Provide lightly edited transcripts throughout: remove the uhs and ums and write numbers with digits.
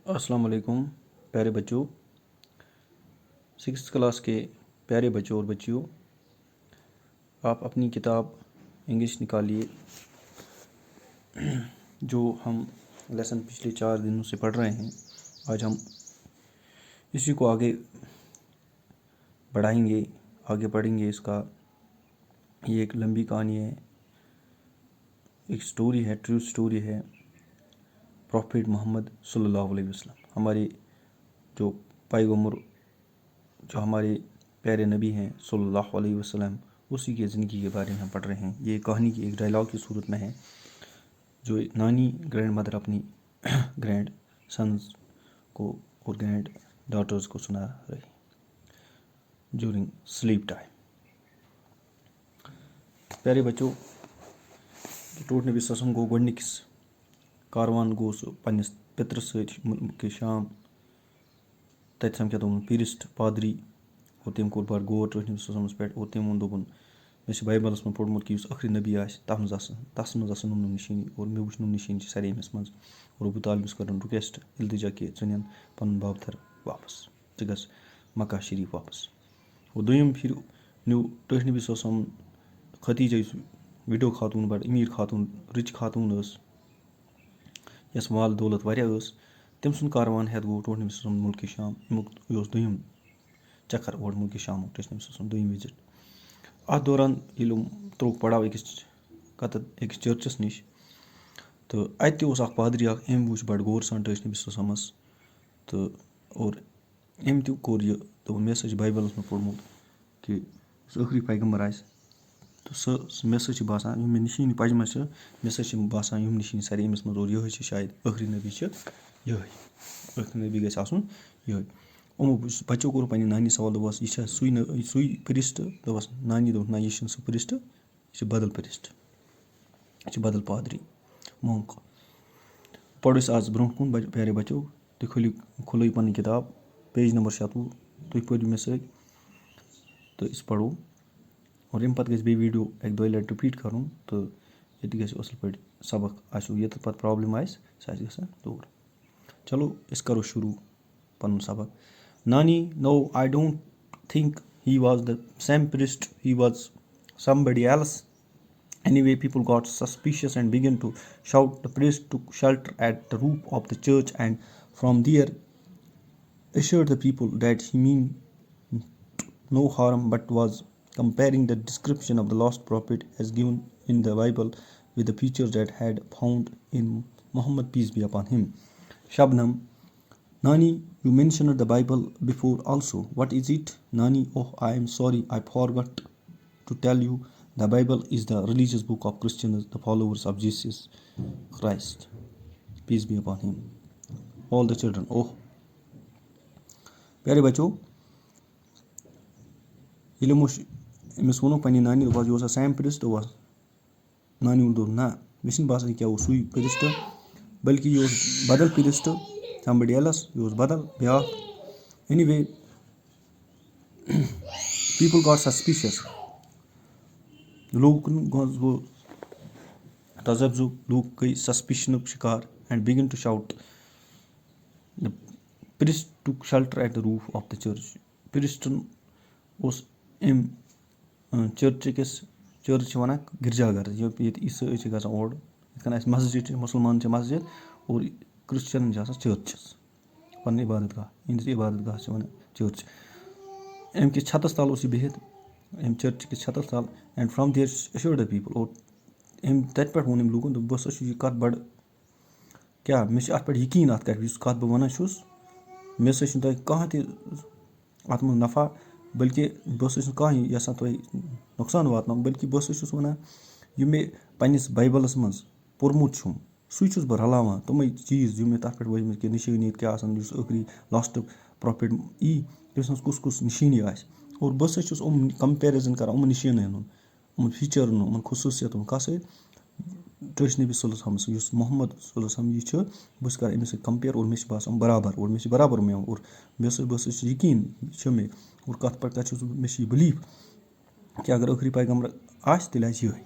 अस्सलाम वालेकुम प्यारे बच्चों, 6th क्लास के प्यारे बच्चों और बच्चियों, आप अपनी किताब इंग्लिश निकालिए। जो हम लेसन पिछले 4 दिनों से पढ़ रहे हैं, आज हम इसी को आगे बढ़ाएंगे, आगे पढ़ेंगे। इसका ये एक लंबी कहानी है, एक स्टोरी है, ट्रू स्टोरी है। प्रॉफिट मोहम्मद सल्लल्लाहु अलैहि वसल्लम, हमारे जो पैगंबर, जो हमारे प्यारे नबी हैं सल्लल्लाहु अलैहि वसल्लम, उसी की ज़िंदगी के बारे में हम पढ़ रहे हैं। ये कहानी की एक डायलॉग की सूरत में है, जो नानी ग्रैंड मदर अपनी ग्रैंड सन्स को और ग्रैंड डॉटर्स को सुना रही ड्यूरिंग स्लीप टाइम। प्यारे बच्चों, टूट नबी ससम गो गोडनिकिस कारवान गो सो पन्निस पितर के शाम, तत समख्या तमन पीरिस्ट पादरी और तम कोर बार गौर टूट नबी ससमस पे और तम वो दोपन मे बाइबलस में पोर्मुत कि आखिरी नबी तस मज निशानी और मे वुच निशानी सारे अमिस मज और अबू तालिबस कर रिक्वेस्ट इल्तिजा कि इन पन बाबथर वापस ग मक्का शरीफ वापस। और दोम फिर न्यू टूट नबी ससम खदीजा विडो खातून बड़ अमीर खातून, रिच खातून यस माल दौलत वारिया तम सुन कारवान हेत गो टूट नबी ससम मुल्क शाम। अमुक दोम चक्कर और मुल्क शाम टूट नबी ससम दोम विजिट। अत दौरान त्रोक पड़ाव अकिस चर्चस नश, तो अत पादरी अम वुच बड़ गौर सान टूट नबी ससमस, तो और अम तोर यह दोपन मे हसा बाइबलस में पोर्मुत कि आखिरी पैगंबर आस, तो मे हसा बासान मे निशानी पजम मे हसा बासान यम निशानी सारे अमिस मज और यह शायद आखिरी नबी यह आखिरी नबी गस आसन यह। अमो बच्चों कोर पन्ने नानी सवाल दोपस यह सुई प्रिस्ट, दोपस नानी दोप ना यह सह प्रिस्ट, यह बदल प्रिस्ट, यह बदल पादरी मोंक। पढ़ो आज ब्रोह कुन प्यारे बच्चों, तुम खोलो पन्नी किताब पेज नंबर 57, तुम पढ़ो मे सत, तो इस पढ़ो और अम पे गई वीडियो एक दो लट रिपीट करूँ, तो ये गस असल पे सबक आसो ये पे प्रॉब्लम आस सह दूर। चलो इस करो शुरू पन सबक। Nani, no, I don't think he was the same priest. He was somebody else. Anyway, people got suspicious and began to shout. The priest took shelter at the roof of the church and from there assured the people that he meant no harm but was comparing the description of the lost prophet as given in the Bible with the features that had found in Muhammad, peace be upon him. Shabnam, Nani, you mentioned the Bible before also. What is it? Nani, oh, I am sorry, I forgot to tell you. The Bible is the religious book of Christians, the followers of Jesus Christ. Peace be upon him. All the children, oh. प्यारे बच्चों, ये अमिस वो पे नानी यह Sam priest नानी दो ना मे बासान क्या सुई प्रिस्ट, बल्कि यह बदल प्रिस्ट, somebody else, यह बदल ब्या। Anyway, people got suspicious. लोगन गो तजब्जुब, लोग गई सस्पिशन शिकार and began to shout. The priest took shelter at the roof of the church. Priestन उस चर्च वन गिरजाघर, ये ईसाई ग ओड इत मस्जिद, मुसलमान मस्जिद और क्रिश्चियन चर्चस पन इबादत गाह, इन इबादत गाह वन चर्च। अम किस छतस तल बिहित, अम चर्च किस छतस तल, and from there assured the people, और अम तत पे वोन लूकन बस यह कत बड़ क्या मे अत पे यकीन अत कत कत बह वन मे तुम कह अत मज नफा, बल्कि बस कह यसान तुम नुकसान वात, बल्कि बस वन यह मे पन्निस बाइबलस मज पोर्मुत सु बह रलावान तमें चीज़ मे तथ पे वजम कि निशानी क्या आखिरी लास्ट प्रॉफिट यी तम कुस कुस निशानी आस, और बस कंपेरिजन कर निशान फीचरन खसूसियतन कह टूट नबी सल्लल्लाहु अलैहि वसल्लम मोहम्मद सल्लल्लाहु अलैहि वसल्लम यह बस कर अमिस कंपेयर, और मे बासान बराबर, और मे बराबर मे और मे बस यकीन मे और कत पे मे बिलीव कि अगर आखिरी पैगंबर आस तेल यह।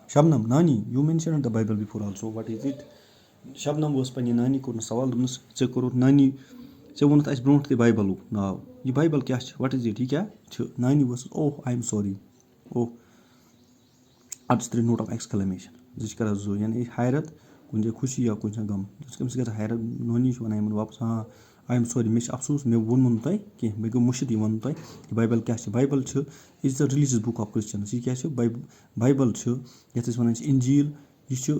शबनम, नानी, you mentioned the Bible before also, what is it? Shabnam ٲس پنٛنہِ نانی کوٚرنَس سوال دوٚپنَس ژےٚ کوٚرُتھ نانی ژےٚ ووٚنُتھ اَسہِ برونٛٹھ تہِ بایبلُک ناو یہِ بایبل کیٛاہ چھِ وَٹ اِز اِٹ یہِ کیٛاہ چھِ نانی ؤژھٕس اوہ آی ایم سوری اوہ اَتَس ترٛٲوِتھ نوٹ آف ایٚکٕسکلمیشَن زٕ چھِ کَران زٕ یعنی حیرت کُنہِ جایہِ خوشی یا کُنہِ جایہِ غم کٔمِس گژھان حیرت نانی چھِ وَنان یِمَن واپَس ہاں آی ایم سوری مےٚ چھِ اَفسوٗس مےٚ ووٚنمو نہٕ تۄہہِ کینٛہہ مےٚ گوٚو مٔشِد یہِ وَنُن تۄہہِ یہِ بایبل کیٛاہ چھِ بایبل چھِ is the ریٚلیٖجَس book of Christians یہِ کیٛاہ چھِ بایبل چھِ یَتھ أسۍ وَنان چھِ اِنجیٖل یہِ چھُ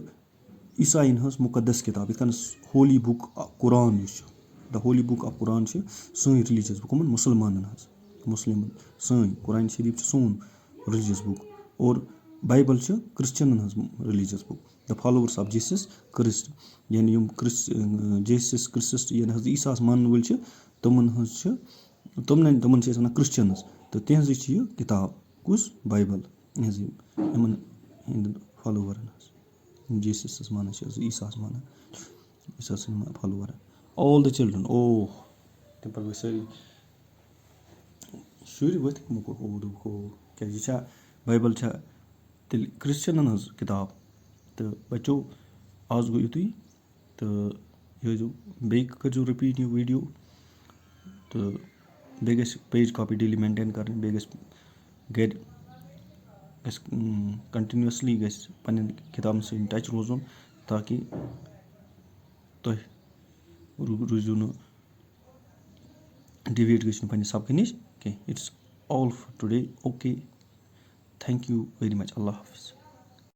عیٖسایَن ہٕنٛز مُقدس کِتاب یِتھ کٔنۍ ہولی بُک قُران یُس چھُ دَ ہولی بُک آف قُران چھِ سٲنۍ ریٚلیٖجَس بُک یِمَن مُسلمانَن ہٕنٛز مُسلِمَن سٲنۍ قُرانِ شریٖف چھِ سون ریٚلیٖجَس بُک اور بایبل چھِ کِرٛسچَنَن ہٕنٛز ریٚلیٖجَس بُک دَ فالووٲرٕس آف جیسَس کِرٛسٹ یعنی یِم جیسَس کِرٛسٹَس یعنی حضرت عیٖساہَس مانَن وٲلۍ چھِ تِمَن ہٕنٛز چھِ تِمَن چھِ أسۍ وَنان کِرٛسچَنٕز تہٕ تِہنٛزٕے چھِ یہِ کِتاب کُس بایبل یِہٕنٛز یِمَن ہِنٛدٮ۪ن فالووَرَن ہٕنٛز جیسَسَس مانان چھِ عیٖساہَس مانان عیٖساہ سٕنٛدۍ فالووَرَن آل دَ چِلڈرَن اوہ تَمہِ پَتہٕ ؤتھۍ سٲری شُرۍ ؤتھۍ یِمو کوٚر اوہ دوٚپُکھ اوہ کیٛازِ یہِ چھا بایبل چھا تیٚلہِ کِرٛسچَنَن ہٕنٛز کِتاب تہٕ بَچو آز گوٚو یُتُے تہٕ یہِ ٲسۍزیو بیٚیہِ کٔرۍزیو رِپیٖٹ یہِ ویٖڈیو تہٕ بیٚیہِ گژھِ پیج کاپی ڈیلی مینٹین کَرٕنۍ بیٚیہِ گژھِ گَرِ گژھِ کَنٹِنیوٗسلی گژھِ پنٛنٮ۪ن کِتابَن سۭتۍ ٹَچ روزُن تاکہِ تۄہہِ روٗزِو نہٕ ڈِویٹ گٔژھِو نہٕ پنٛنہِ سبقہٕ نِش کینٛہہ it's all for today okay thank you very much اللہ حافِظ